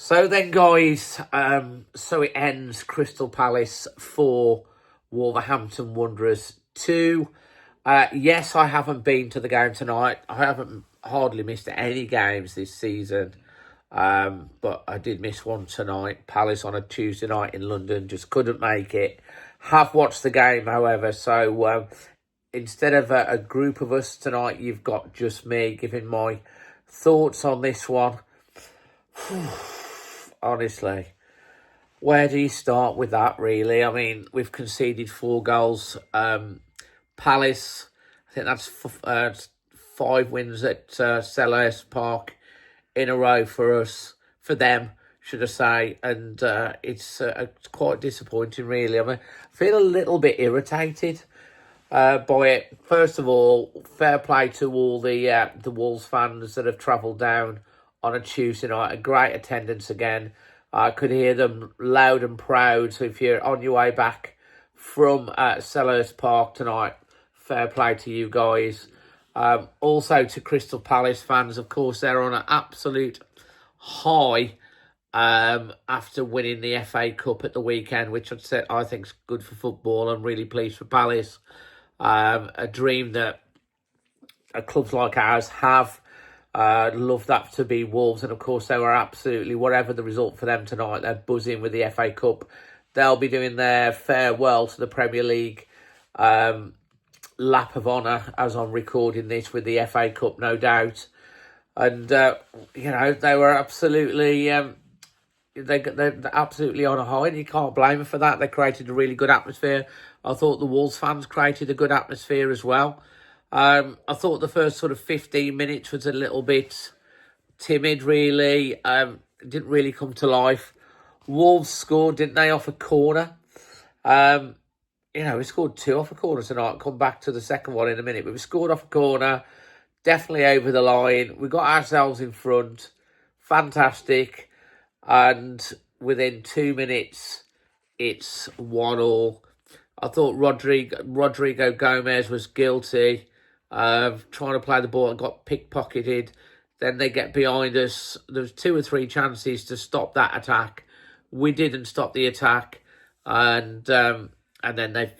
So then, guys, so it ends Crystal Palace 4, Wolverhampton Wanderers 2. Yes, I haven't been to the game tonight. I haven't hardly missed any games this season. But I did miss one tonight. Palace on a Tuesday night in London. Just couldn't make it. Have watched the game, however. So instead of a group of us tonight, you've got just me giving my thoughts on this one. Honestly, where do you start with that, really? I mean, we've conceded 4 goals. Palace, I think that's 5 wins at Selhurst Park in a row for them, should I say. And it's quite disappointing, really. I mean, I feel a little bit irritated by it. First of all, fair play to all the Wolves fans that have travelled down on a Tuesday night. A great attendance again. I could hear them loud and proud. So if you're on your way back from Selhurst Park tonight, fair play to you guys. Also to Crystal Palace fans, of course, they're on an absolute high after winning the FA Cup at the weekend, which I think is good for football. I'm really pleased for Palace. A dream that clubs like ours have. Love that to be Wolves, and of course they were absolutely, whatever the result for them tonight, they're buzzing with the FA Cup. They'll be doing their farewell to the Premier League lap of honour as I'm recording this with the FA Cup, no doubt. And they were absolutely they're absolutely on a high, and you can't blame them for that. They created a really good atmosphere. I thought the Wolves fans created a good atmosphere as well. I thought the first sort of 15 minutes was a little bit timid, really. Didn't really come to life. Wolves scored, didn't they, off a corner? We scored 2 off a corner tonight. Come back to the second one in a minute. But we scored off a corner, definitely over the line. We got ourselves in front. Fantastic. And within 2 minutes, it's 1-1. I thought Rodrigo Gomez was guilty of trying to play the ball and got pickpocketed. Then they get behind us. There's 2 or 3 chances to stop that attack. We didn't stop the attack, and then they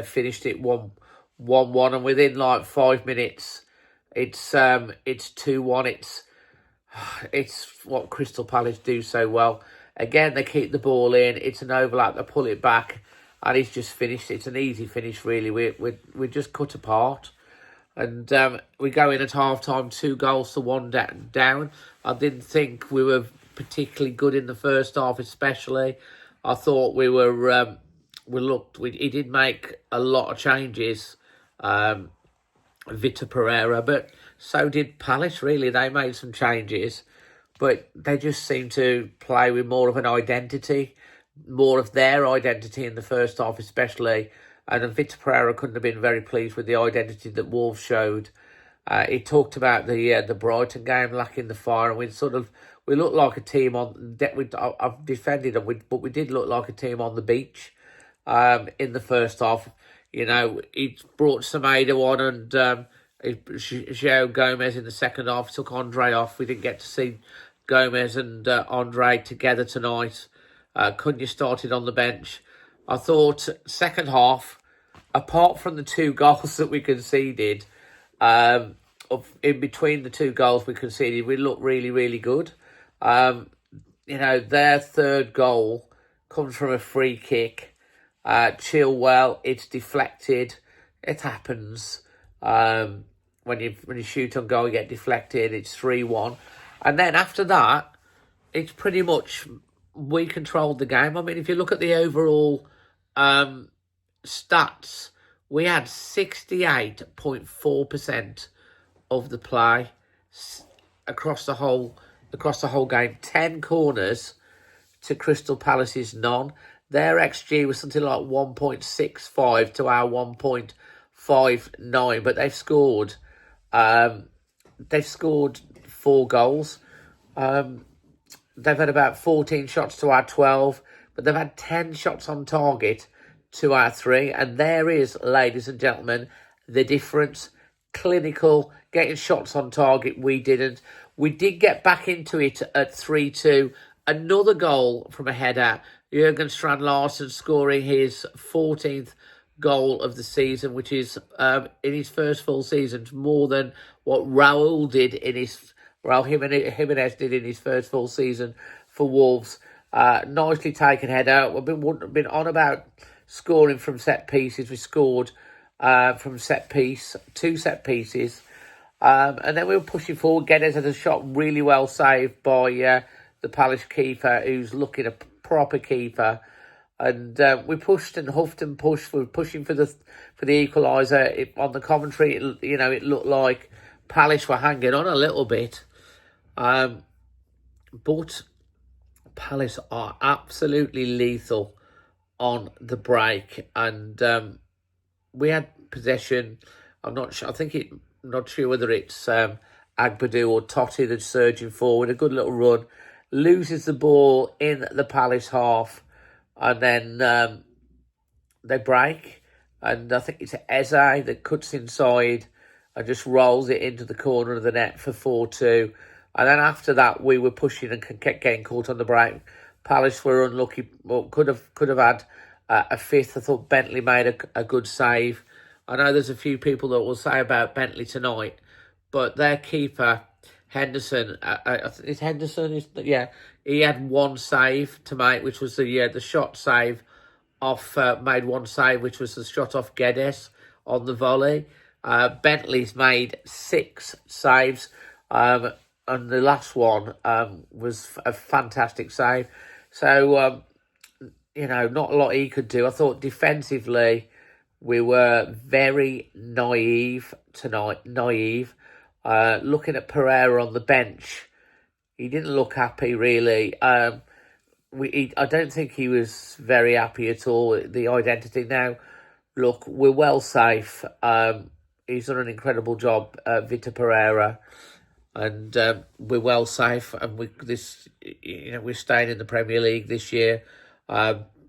finished it 1-1, and within like 5 minutes, it's 2-1. It's what Crystal Palace do so well. Again, they keep the ball in. It's an overlap. They pull it back. And he's just finished. It's an easy finish, really. We're just cut apart. And we go in at half-time, 2 goals to 1 down. I didn't think we were particularly good in the first half, especially. I thought he did make a lot of changes, Vitor Pereira, but so did Palace, really. They made some changes, but they just seemed to play with more of an identity, more of their identity in the first half, especially. And Vitor Pereira couldn't have been very pleased with the identity that Wolves showed. He talked about the Brighton game lacking the fire, and we looked like a team I've defended them, but we did look like a team on the beach in the first half. He brought Semedo on, and João Gomez in the second half took Andre off. We didn't get to see Gomez and Andre together tonight. Cunha started on the bench. I thought second half, apart from the 2 goals that we conceded, in between the 2 goals we conceded, we looked really, really good. Their third goal comes from a free kick. Chilwell, it's deflected. It happens. When you shoot on goal, you get deflected. It's 3-1. And then after that, it's pretty much we controlled the game. I mean, if you look at the overall stats, we had 68.4% of the play across the whole game. 10 corners to Crystal Palace's none. Their XG was something like 1.65 to our 1.59, but they've scored 4 goals. They've had about 14 shots to our 12, but they've had 10 shots on target to our 3. And there is, ladies and gentlemen, the difference. Clinical, getting shots on target, we didn't. We did get back into it at 3-2. Another goal from a header. Jurgen Strand Larsen scoring his 14th goal of the season, which is in his first full season, more than what Raul Jimenez did in his first full season for Wolves. Nicely taken header. We've been on about scoring from set pieces. We scored from two set pieces. And then we were pushing forward. Guedes had a shot really well saved by the Palace keeper, who's looking a proper keeper. And we pushed and huffed and pushed. We were pushing for the equaliser. On the commentary, it looked like Palace were hanging on a little bit. But Palace are absolutely lethal on the break. And we had possession. I'm not sure. Not sure whether it's Agbadu or Totti that's surging forward. A good little run. Loses the ball in the Palace half. And then they break. And I think it's Eze that cuts inside and just rolls it into the corner of the net for 4-2. And then after that, we were pushing and kept getting caught on the break. Palace were unlucky. Well, could have had a fifth. I thought Bentley made a good save. I know there's a few people that will say about Bentley tonight, but their keeper, Henderson, is Henderson? Yeah, he had one save to make, which was the shot save off, made one save, which was the shot off Guedes on the volley. Bentley's made 6 saves, and the last one was a fantastic save. So, not a lot he could do. I thought defensively, we were very naive tonight. Looking at Pereira on the bench, he didn't look happy, really. I don't think he was very happy at all. The identity now, look, we're well safe. He's done an incredible job, Vitor Pereira, and we're well safe. And we're staying in the Premier League this year.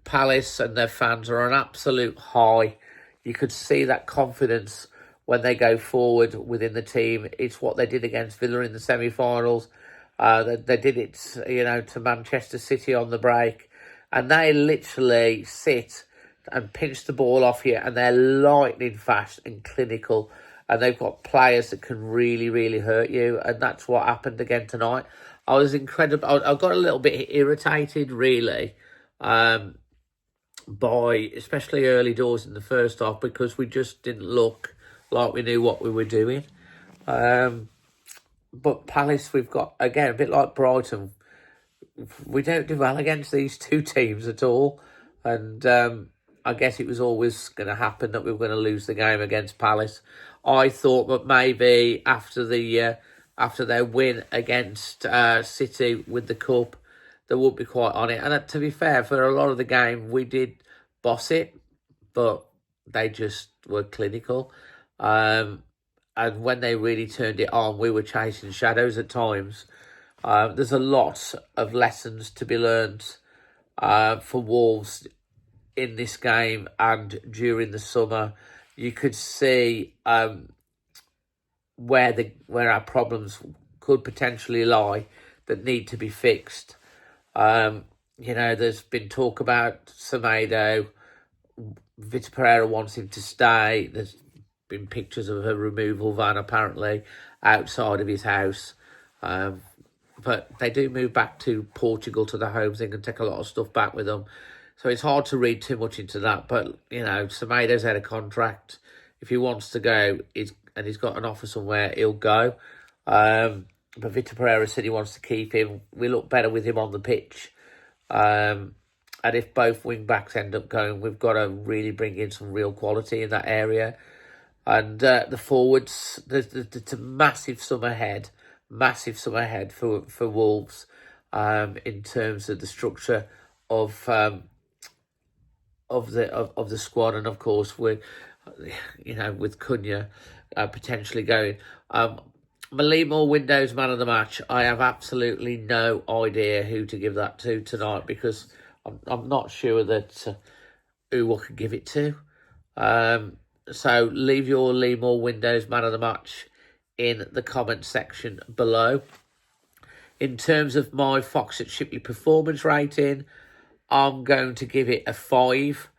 Palace and their fans are on absolute high. You could see that confidence when they go forward within the team. It's what they did against Villa in the semi-finals. They did it, to Manchester City on the break. And they literally sit and pinch the ball off you, and they're lightning fast and clinical. And they've got players that can really, really hurt you. And that's what happened again tonight. I was incredible. I got a little bit irritated, really, by especially early doors in the first half, because we just didn't look like we knew what we were doing. But Palace, we've got, again, a bit like Brighton, we don't do well against these two teams at all. And I guess it was always going to happen that we were going to lose the game against Palace. I thought that maybe after their win against City with the Cup, they would be quite on it. And to be fair, for a lot of the game, we did boss it, but they just were clinical. And when they really turned it on, we were chasing shadows at times. There's a lot of lessons to be learned for Wolves in this game and during the summer. You could see where our problems could potentially lie that need to be fixed. There's been talk about Semedo. Vitor Pereira wants him to stay. There's been pictures of a removal van apparently outside of his house. But they do move back to Portugal to the home thing and take a lot of stuff back with them. So it's hard to read too much into that. But, Semedo's had a contract. If he wants to go, he's got an offer somewhere, he'll go. But Vitor Pereira said he wants to keep him. We look better with him on the pitch. And if both wing-backs end up going, we've got to really bring in some real quality in that area. And the forwards, there's a massive sum ahead for Wolves in terms of the structure of the squad, and of course with Cunha potentially going. Leamore Windows man of the match. I have absolutely no idea who to give that to tonight, because I'm not sure that who I could give it to. So leave your Leamore Windows man of the match in the comment section below. In terms of my Fox at Shipley performance rating, I'm going to give it a 5.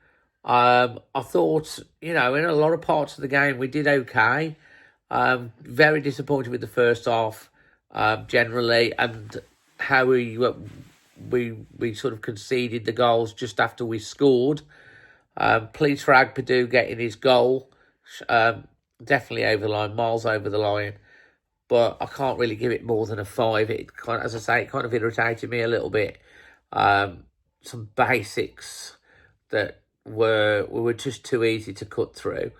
I thought, in a lot of parts of the game we did okay. Very disappointed with the first half, generally, and how we sort of conceded the goals just after we scored. Please for Agpadu getting his goal, definitely over the line, miles over the line. But I can't really give it more than a 5. It kind of, as I say, it kind of irritated me a little bit. Some basics that were just too easy to cut through,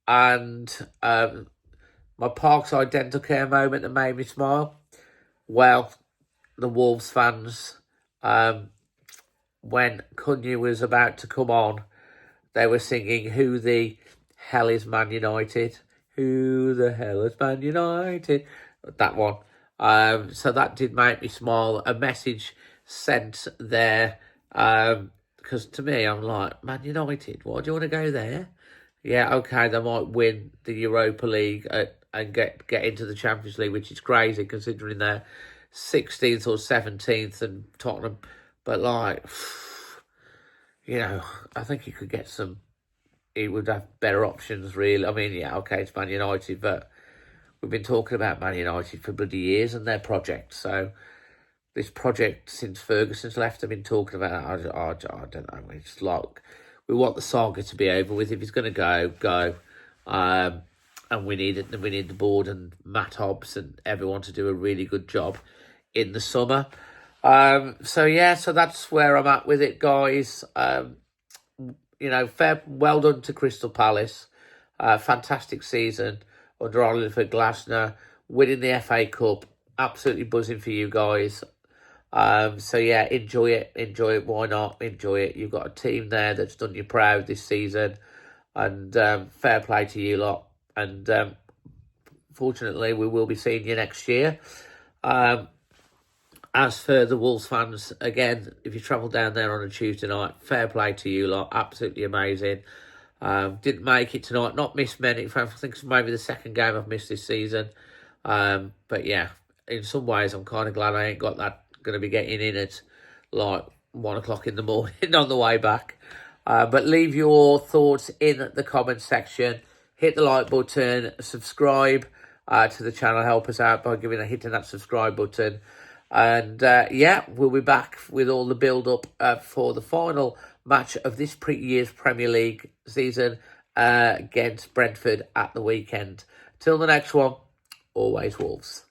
and my Parkside dental care moment that made me smile. Well, the Wolves fans, when Cunha was about to come on, they were singing "Who the hell is Man United? Who the hell is Man United?" That one. So that did make me smile. A message sent there. Because to me, I'm like, Man United, why do you want to go there? Yeah, okay, they might win the Europa League and get into the Champions League, which is crazy considering they're 16th or 17th and Tottenham. But like, I think he could get some. He would have better options, really. I mean, yeah, okay, it's Man United, but we've been talking about Man United for bloody years and their project. So this project, since Ferguson's left, I've been talking about it. I don't know. It's like we want the saga to be over with. If he's going to go. And we need it. We need the board and Matt Hobbs and everyone to do a really good job in the summer. So that's where I'm at with it, guys. Well done to Crystal Palace. Fantastic season under Oliver Glasner, winning the FA Cup. Absolutely buzzing for you guys. Enjoy it. Why not? Enjoy it. You've got a team there that's done you proud this season, and fair play to you lot. And fortunately, we will be seeing you next year. As for the Wolves fans, again, if you travel down there on a Tuesday night, fair play to you lot. Absolutely amazing. Didn't make it tonight. Not missed many. I think it's maybe the second game I've missed this season. But yeah, in some ways, I'm kind of glad I ain't got that. Going to be getting in at like 1 o'clock in the morning on the way back. But leave your thoughts in the comments section. Hit the like button. Subscribe to the channel. Help us out by hitting that subscribe button. And we'll be back with all the build-up for the final match of this year's Premier League season against Brentford at the weekend. Till the next one, always Wolves.